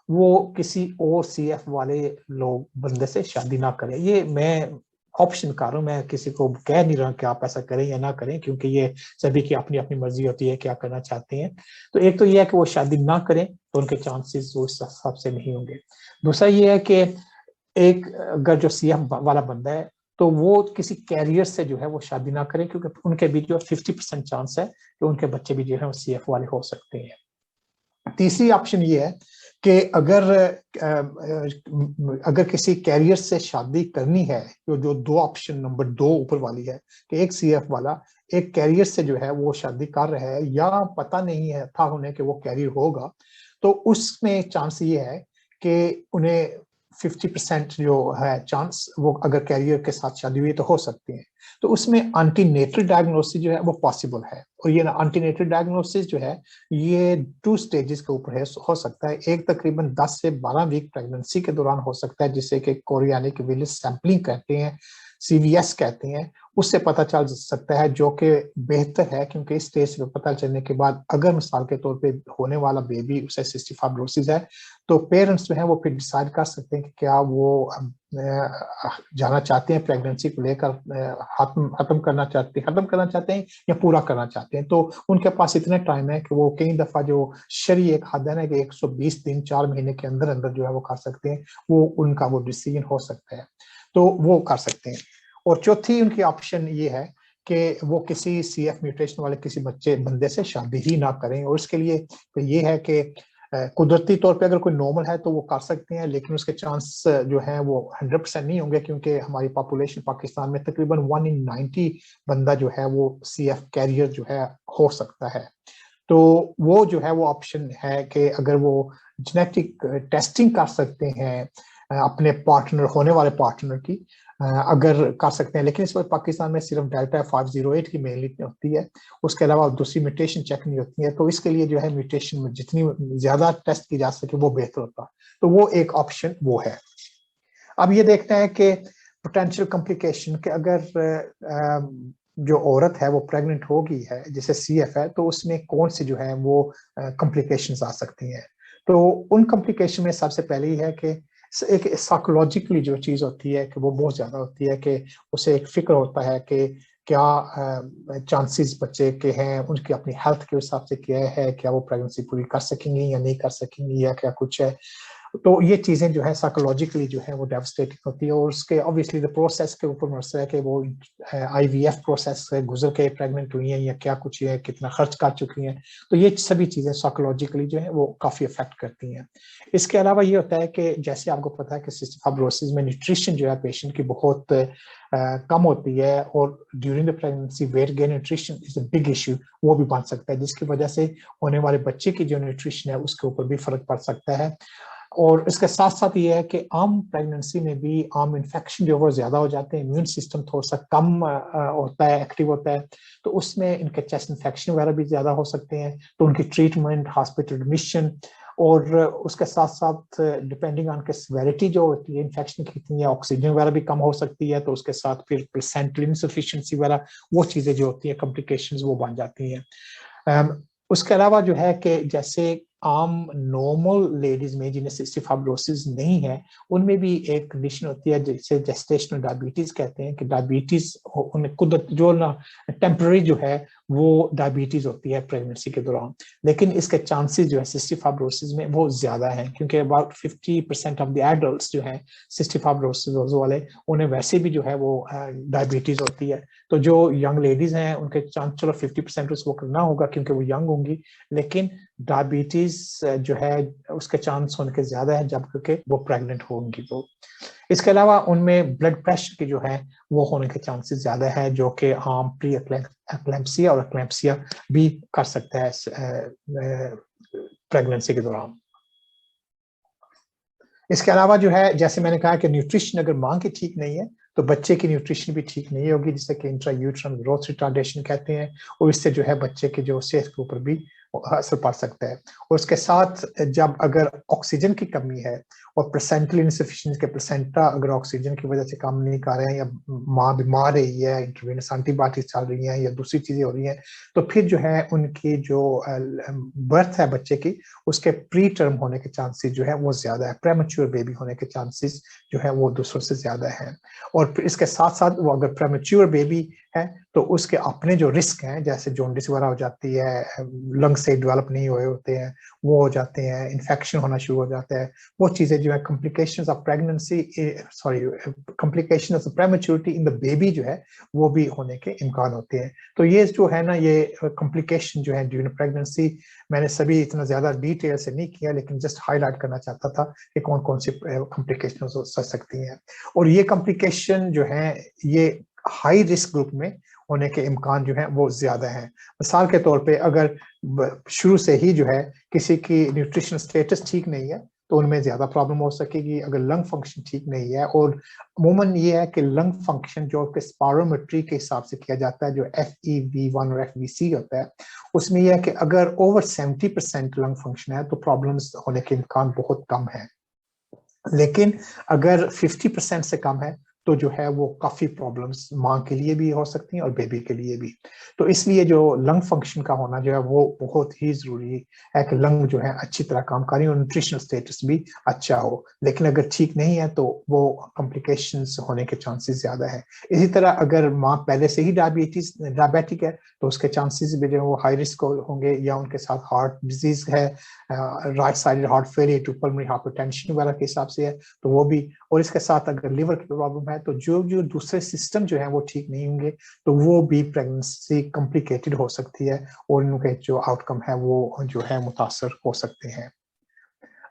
وہ کسی اور سی ایف والے لوگ بندے سے شادی نہ کرے. یہ میں آپشن کر رہا ہوں، میں کسی کو کہہ نہیں رہا کہ آپ ایسا کریں یا نہ کریں، کیونکہ یہ سبھی کی اپنی اپنی مرضی ہوتی ہے کیا کرنا چاہتے ہیں. تو ایک تو یہ ہے کہ وہ شادی نہ کریں تو ان کے چانسز اس حساب سے نہیں ہوں گے. دوسرا یہ ہے کہ ایک اگر جو سی ایف والا بندہ ہے تو وہ کسی کیریئر سے جو ہے وہ شادی نہ کریں، کیونکہ ان کے بھی جو 50% چانس ہے کہ ان کے بچے بھی جو ہے وہ سی ایف والے ہو سکتے ہیں. تیسری آپشن یہ ہے کہ اگر کسی کیریئر سے شادی کرنی ہے، جو 2 آپشن نمبر 2 اوپر والی ہے کہ ایک سی ایف والا ایک کیریئر سے جو ہے وہ شادی کر رہا ہے یا پتہ نہیں ہے تھا انہیں کہ وہ کیریئر ہوگا، تو اس میں چانس یہ ہے کہ انہیں 50% जो है चांस वो अगर कैरियर के साथ शादी हुई तो हो सकती है। तो उसमें एंटीनेटल डायग्नोसिस जो है वो पॉसिबल है, और ये एंटीनेटल डायग्नोसिस जो है ये 2 स्टेजेस के ऊपर है, हो सकता है एक तकरीबन 10 से 12 वीक प्रेगनेंसी के दौरान हो सकता है, जिसे कि कोरियानिक विलिस सैंपलिंग कहते हैं, CVS कहते हैं, उससे पता चल सकता है, जो कि बेहतर है, क्योंकि इस स्टेज पे पता चलने के बाद अगर मिसाल के तौर पे होने वाला बेबी उसे सिस्टिक फाइब्रोसिस है, तो पेरेंट्स जो है वो फिर डिसाइड कर सकते हैं कि क्या वो जाना चाहते हैं प्रेगनेंसी को लेकर, खत्म करना चाहते हैं या पूरा करना चाहते हैं। तो उनके पास इतना टाइम है कि वो कई दफा जो शरई एक हद है ना कि 120 दिन 4 महीने के अंदर अंदर जो है वो कर सकते हैं, वो उनका वो डिसीजन हो सकता है, तो वो कर सकते हैं। और चौथी उनकी ऑप्शन ये है कि वो किसी CF म्यूटेशन वाले किसी बंदे से शादी ही ना करें, और इसके लिए तो ये है कि कुदरती तौर पे अगर कोई नॉर्मल है तो वो कर सकते हैं, लेकिन उसके चांस जो है वो 100% नहीं होंगे, क्योंकि हमारी पॉपुलेशन पाकिस्तान में तकरीबन 1 in 90 बंदा जो है वो CF कैरियर जो है हो सकता है। तो वो जो है वो ऑप्शन है कि अगर वो जेनेटिक टेस्टिंग कर सकते हैं अपने पार्टनर, होने वाले पार्टनर की, अगर कर सकते हैं, लेकिन इस वक्त पाकिस्तान में सिर्फ डेल्टा 508 की मेनली होती है, उसके अलावा दूसरी म्यूटेशन चेक नहीं होती है, तो इसके लिए जो है म्यूटेशन में जितनी ज्यादा टेस्ट की जा सके वो बेहतर होता है, तो वो एक ऑप्शन वो है। अब ये देखते हैं कि पोटेंशियल कॉम्प्लिकेशन के अगर जो औरत है वो प्रेग्नेंट हो गई है जिसे CF है, तो उसमें कौन सी जो है वो कॉम्प्लिकेशंस आ सकती हैं। तो उन कॉम्प्लिकेशन में सबसे पहले ही है कि एक साइकोलॉजिकली जो चीज होती है कि वो बहुत ज्यादा होती है, कि उसे एक फिक्र होता है कि क्या चांसेस बच्चे के हैं, उनकी अपनी हेल्थ के हिसाब से क्या है, क्या वो प्रेगनेंसी पूरी कर सकेंगी या नहीं कर सकेंगी, या क्या कुछ है। तो ये चीजें जो है साइकोलॉजिकली जो है वो डेवस्टेटिंग होती है, और उसके ऑब्वियसली द प्रोसेस के ऊपर मसला है कि वो IVF प्रोसेस से गुजर के प्रेग्नेंट हुई हैं या क्या कुछ है, कितना खर्च कर चुकी हैं, तो ये सभी चीजें साइकोलॉजिकली जो है वो काफी अफेक्ट करती हैं। इसके अलावा ये होता है कि जैसे आपको पता है कि सिस्टिक फाइब्रोसिस में न्यूट्रिशन जो है पेशेंट की बहुत कम होती है, और during the pregnancy weight gain nutrition is a big issue, वो भी बन सकता है, जिसकी वजह से होने वाले बच्चे की जो न्यूट्रिशन है उसके ऊपर भी फर्क पड़ सकता है। और इसके साथ साथ ये है कि आम प्रेगनेंसी में भी आम इन्फेक्शन जो वो ज्यादा हो जाते हैं, इम्यून सिस्टम थोड़ा सा कम होता है, एक्टिव होता है, तो उसमें इनके चेस्ट इन्फेक्शन वगैरह भी ज्यादा हो सकते हैं, तो उनकी ट्रीटमेंट, हॉस्पिटल एडमिशन, और उसके साथ साथ डिपेंडिंग ऑन के सेवेरिटी जो होती है इन्फेक्शन की, कितनी है, ऑक्सीजन वगैरह भी कम हो सकती है, तो उसके साथ फिर प्लेसेंटल इनसफिशिएंसी वगैरह वो चीजें जो होती हैं कॉम्प्लिकेशंस वो बन जाती हैं। उसके अलावा जो है कि जैसे आम नॉर्मल लेडीज में जिन्हें सिस्टिक फाइब्रोसिस नहीं है, उनमें भी एक कंडीशन होती है जिसे जेस्टेशनल डायबिटीज कहते हैं, कि डायबिटीज उन्हें कुदरत जो ना टेम्पररी जो है वो डायबिटीज होती है प्रेगनेंसी के दौरान, लेकिन इसके चांसेस जो है सिस्टिक फाइब्रोसिस में बहुत ज्यादा हैं, क्योंकि अबाउट 50% ऑफ द एडल्ट्स जो हैं सिस्टिक फाइब्रोसिस वाले, उन्हें वैसे भी जो है वो डायबिटीज होती है। तो जो यंग लेडीज हैं उनके चांस चलो 50% उस वक्त ना होगा क्योंकि वो यंग होंगी, लेकिन डायबिटीज जो है उसके चांस होने के ज्यादा है जब क्योंकि वो प्रेग्नेंट होंगी। तो इसके अलावा उनमें ब्लड प्रेशर की जो है वो होने के चांसेस ज्यादा है, जो कि आम प्री एक्लैम्प्सिया और एक्लैम्प्सिया भी कर सकता है प्रेगनेंसी के दौरान। इसके अलावा जो है जैसे मैंने कहा कि न्यूट्रिशन अगर मां की ठीक नहीं है तो बच्चे की न्यूट्रिशन भी ठीक नहीं होगी, जिसे कि इंट्रायूट्रल ग्रोथ रिटार्डेशन कहते हैं, और इससे जो है बच्चे के जो सेहत के ऊपर भी असर पड़ सकता है। और उसके साथ जब अगर ऑक्सीजन की कमी है और प्लेसेंटल इनसफिशिएंसी के प्लेसेंटा अगर ऑक्सीजन की वजह से काम नहीं कर रहे हैं, या माँ बीमार रही है, इंटरवेनस एंटीबायोटिक चल रही हैं या दूसरी चीजें हो रही हैं, तो फिर जो है उनकी जो बर्थ है बच्चे की उसके प्री टर्म होने के चांसेस जो है वो ज्यादा है, प्रेमेच्योर बेबी होने के चांसेस जो है वो दूसरों से ज्यादा है। और फिर इसके साथ साथ वो अगर प्रेमेच्योर बेबी है तो उसके अपने जो रिस्क हैं, जैसे जॉन्डिस वगैरह हो जाती है, लंग से डेवलप नहीं हुए होते हैं वो हो जाते हैं, इन्फेक्शन होना शुरू हो जाता है, वो चीजें जो है complications of pregnancy complication of prematurity in the baby जो है वो भी होने के इम्कान होते हैं। तो ये जो है ना ये कॉम्प्लिकेशन जो है ड्यूरिंग प्रेगनेंसी मैंने सभी इतना ज्यादा डिटेल से नहीं किया, लेकिन जस्ट हाईलाइट करना चाहता था कि कौन कौन सी कॉम्प्लिकेशन हो सकती हैं। और ये कॉम्प्लिकेशन जो है ये हाई रिस्क ग्रुप में होने के इम्कान जो है वो ज्यादा है। मिसाल के तौर पे अगर शुरू से ही जो है किसी की न्यूट्रिशन स्टेटस ठीक नहीं है تو उनमें ज़्यादा प्रॉब्लम हो सकेगी। अगर लंग फंक्शन ठीक नहीं है, और अमूमन ये है कि लंग फंक्शन जो कि स्पायरोमेट्री के हिसाब से किया जाता है, जो FEV1 और FVC होता है, उसमें यह है कि अगर ओवर 70% लंग फंक्शन है तो प्रॉब्लम्स होने के इम्कान बहुत कम है। लेकिन अगर 50% से कम है तो जो है वो काफ़ी प्रॉब्लम्स माँ के लिए भी हो सकती हैं और बेबी के लिए भी। तो इसलिए जो लंग फंक्शन का होना जो है वो बहुत ही ज़रूरी है कि लंग जो है अच्छी तरह काम करें और न्यूट्रिशनल स्टेटस भी अच्छा हो। लेकिन अगर ठीक नहीं है तो वो कॉम्प्लिकेशंस होने के चांसेस ज़्यादा है। इसी तरह अगर माँ पहले से ही डायबिटिक है तो उसके चांसेस भी जो वो हाई रिस्क होंगे, या उनके साथ हार्ट डिजीज़ है, right sided heart failure to pulmonary hypertension वगैरह के हिसाब से है तो वो भी, और इसके साथ अगर लिवर की प्रॉब्लम है तो जो दूसरे सिस्टम जो है वो ठीक नहीं होंगे तो वो भी प्रेगनेंसी कॉम्प्लिकेटेड हो सकती है और उनके जो आउटकम है वो जो है मुतासर हो सकते हैं।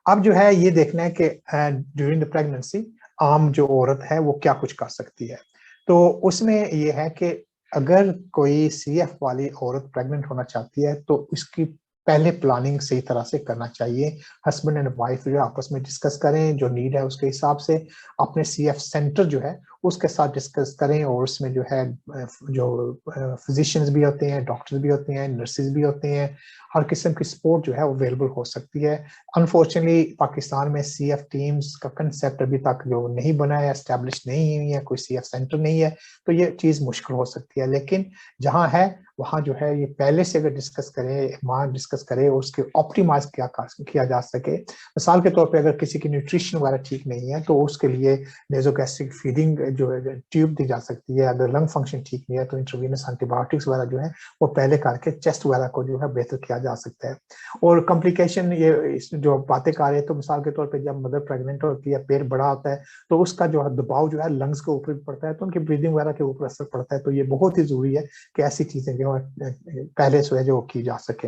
अब जो है ये देखना है कि ड्यूरिंग द प्रेगनेंसी आम जो औरत है वो क्या कुछ कर सकती है। तो उसमें ये है कि अगर कोई CF वाली औरत प्रेग्नेंट होना चाहती है तो उसकी पहले प्लानिंग सही तरह से करना चाहिए। हस्बैंड एंड वाइफ जो आपस में डिस्कस करें, जो नीड है उसके हिसाब से अपने CF सेंटर जो है उसके साथ डिस्कस करें, और उसमें जो है जो फिजिशियंस भी होते हैं, डॉक्टर्स भी होते हैं, नर्सेज भी होते हैं, हर किस्म की सपोर्ट जो है अवेलेबल हो सकती है। अनफॉर्चुनेटली पाकिस्तान में CF टीम्स का कंसेप्ट अभी तक जो नहीं बना है, एस्टेब्लिश नहीं हुई है, कोई CF सेंटर नहीं है, तो ये चीज़ मुश्किल हो सकती है। लेकिन जहाँ है वहाँ जो है ये पहले से अगर डिस्कस करें, माँ डिस्कस करे और उसके ऑप्टिमाइज किया जा सके। मिसाल के तौर पे अगर किसी की न्यूट्रिशन वगैरह ठीक नहीं है तो उसके लिए नेसोगैस्ट्रिक फीडिंग जो है ट्यूब दी जा सकती है। अगर लंग फंक्शन ठीक नहीं है तो इंट्रावेनस एंटीबायोटिक्स वगैरह जो है वो पहले करके चेस्ट वगैरह को जो है बेहतर किया जा सकता है। और कॉम्प्लिकेशन ये जो बातें कर रहे हैं तो मिसाल के तौर पे जब मदर प्रेग्नेंट होती है, पेट बड़ा होता है तो उसका जो है दबाव जो है लंग्स के ऊपर पड़ता है, तो उनकी ब्रीदिंग वगैरह के ऊपर असर पड़ता है। तो ये बहुत ही जरूरी है कि ऐसी चीजें जो है पहले से जो की जा सके।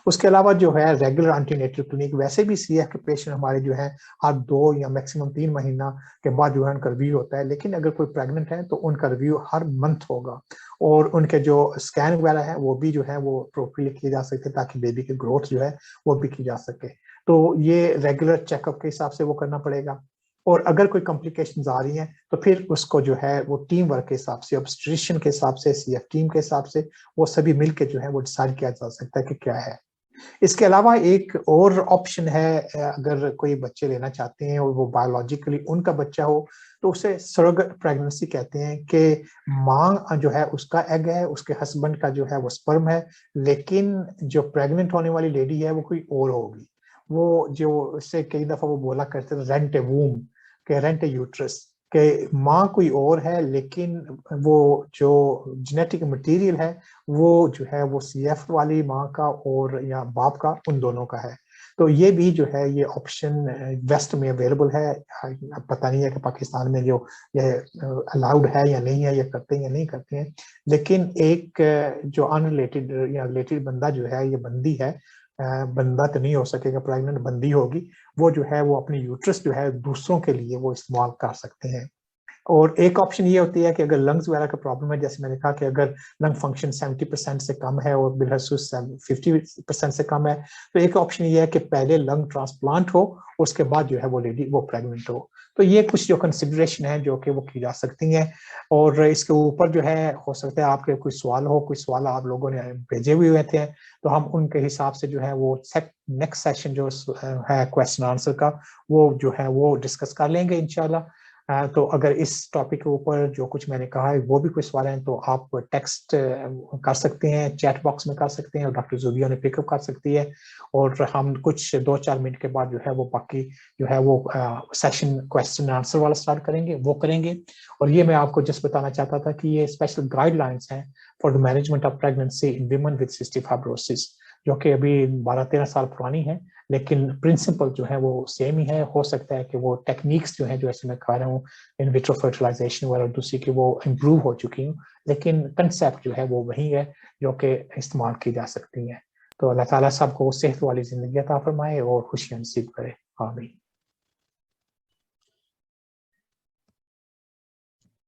उसके अलावा जो है रेगुलर एंटीनेटल क्लिनिक, वैसे भी CF के पेशेंट हमारे जो है हर 2 या मैक्सिमम 3 महीना के बाद जो है उनका रिव्यू होता है। लेकिन अगर कोई प्रेग्नेंट है तो उनका रिव्यू हर मंथ होगा, और उनके जो स्कैन वगैरह है वो भी जो है वो अप्रोप्रिएटली किए जा सकते हैं ताकि बेबी की ग्रोथ जो है वो भी की जा सके। तो ये रेगुलर चेकअप के हिसाब से वो करना पड़ेगा। और अगर कोई कॉम्प्लिकेशंस आ रही हैं तो फिर उसको जो है वो टीम वर्क के हिसाब से, ऑब्स्टेट्रिशियन के हिसाब से, CF टीम के हिसाब से वो सभी मिलकर जो है वो डिसाइड किया जा सकता है कि क्या है। इसके अलावा एक और ऑप्शन है, अगर कोई बच्चे लेना चाहते हैं और वो बायोलॉजिकली उनका बच्चा हो तो उसे सरोगेट प्रेगनेंसी कहते हैं, कि माँ जो है उसका एग है, उसके हस्बैंड का जो है वो स्पर्म है, लेकिन जो प्रेग्नेंट होने वाली लेडी है वो कोई और होगी। वो जो उससे कई दफा वो बोला करते थे रेंट ए वूम, के रेंट ए यूट्रस, के माँ कोई और है लेकिन वो जो जेनेटिक मटेरियल है वो जो है वो CF वाली माँ का और या बाप का, उन दोनों का है। तो ये भी जो है ये ऑप्शन वेस्ट में अवेलेबल है। पता नहीं है कि पाकिस्तान में जो ये अलाउड है या नहीं है, या करते हैं या नहीं करते हैं। लेकिन एक जो अनरिलेटेड या रिलेटेड बंदा जो है, ये बंदी है, बंदा तो नहीं हो सकेगा, प्रेग्नेंट बंदी होगी, वो जो है वो अपनी यूट्रस जो है दूसरों के लिए वो इस्तेमाल कर सकते हैं। और एक ऑप्शन ये होती है कि अगर लंग्स वगैरह का प्रॉब्लम है, जैसे मैंने कहा कि अगर लंग फंक्शन 70% से कम है और बिलहसूस 50% से कम है, तो एक ऑप्शन ये है कि पहले लंग ट्रांसप्लांट हो, उसके बाद जो है वो लेडी वो प्रेग्नेंट हो। तो ये कुछ जो कंसिडरेशन है जो कि वो की जा सकती हैं। और इसके ऊपर जो है हो सकता है आपके कोई सवाल हो, कोई सवाल आप लोगों ने भेजे हुए थे तो हम उनके हिसाब से जो है वो नेक्स्ट सेशन जो है क्वेश्चन आंसर का, वो जो है वो डिस्कस कर लेंगे इंशाल्लाह। तो अगर इस टॉपिक के ऊपर जो कुछ मैंने कहा है वो भी कोई सवाल है तो आप टेक्स्ट कर सकते हैं, चैट बॉक्स में कर सकते हैं, और डॉक्टर जुबिया ने पिकअप कर सकती है, और हम कुछ 2-4 मिनट के बाद जो है वो बाकी जो है वो सेशन क्वेश्चन आंसर वाला स्टार्ट करेंगे, वो करेंगे। और ये मैं आपको जस्ट बताना चाहता था कि ये स्पेशल गाइडलाइंस हैं for the management of pregnancy in women with cystic fibrosis, जो कि अभी 12-13 साल पुरानी है, लेकिन प्रिंसिपल जो है वो सेम ही है। हो सकता है कि वो टेक्निक्स जो है जो ऐसे मैं कह रहा हूँ इन विट्रो फर्टिलाइजेशन वगैरह दूसरी की वो इम्प्रूव हो चुकी हूँ, लेकिन कंसेप्ट जो है वो वही है जो कि इस्तेमाल की जा सकती है। तो अल्लाह ताला सबको सेहत वाली जिंदगी अता फरमाए और खुशियां नसीब करे। आमीन।